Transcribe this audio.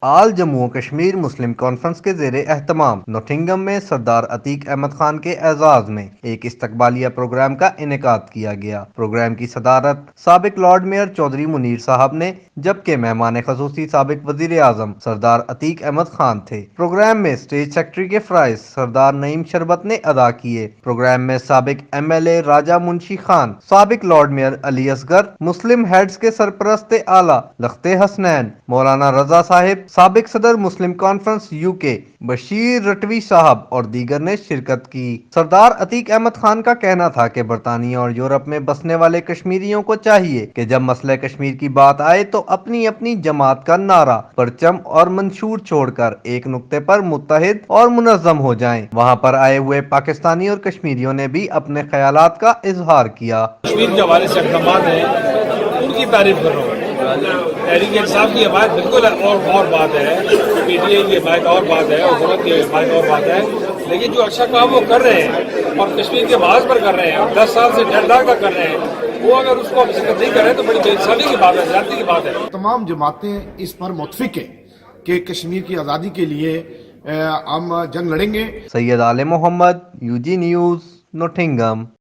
آل جموں و کشمیر مسلم کانفرنس کے زیر اہتمام نوٹنگم میں سردار عتیق احمد خان کے اعزاز میں ایک استقبالیہ پروگرام کا انعقاد کیا گیا۔ پروگرام کی صدارت سابق لارڈ میئر چودھری منیر صاحب نے، جبکہ مہمان خصوصی سابق وزیر اعظم سردار عتیق احمد خان تھے۔ پروگرام میں اسٹیج سیکرٹری کے فرائض سردار نعیم شربت نے ادا کیے۔ پروگرام میں سابق ایم ایل اے راجہ منشی خان، سابق لارڈ میئر علی اصغر، مسلم ہیڈز کے سرپرست اعلیٰ لخت حسنین، مولانا رضا صاحب، سابق صدر مسلم کانفرنس یو کے بشیر رٹوی صاحب اور دیگر نے شرکت کی۔ سردار عتیق احمد خان کا کہنا تھا کہ برطانیہ اور یورپ میں بسنے والے کشمیریوں کو چاہیے کہ جب مسئلہ کشمیر کی بات آئے تو اپنی اپنی جماعت کا نعرہ، پرچم اور منشور چھوڑ کر ایک نقطے پر متحد اور منظم ہو جائیں۔ وہاں پر آئے ہوئے پاکستانی اور کشمیریوں نے بھی اپنے خیالات کا اظہار کیا۔ کشمیر کے حوالے سے اقدامات ہیں، ان کی تعریف کر رہا ہوں۔ تحریک انصاف کی حمایت بالکل اور بات ہے، پی ٹی آئی کی حمایت اور بات ہے، حکومت کی حمایت اور بات ہے، لیکن جو اچھا کام وہ کر رہے ہیں اور کشمیر کے محاذ پر کر رہے ہیں اور 10 سال سے 1.5 لاکھ کا کر رہے ہیں، وہ اگر اس کو ہم ذکر نہیں کر رہے ہیں تو بڑی بے انصافی کی بات ہے، زیادتی کی بات ہے۔ تمام جماعتیں اس پر متفق ہیں کہ کشمیر کی آزادی کے لیے ہم جنگ لڑیں گے۔ سید عالم محمد، UG نیوز، نوٹنگم۔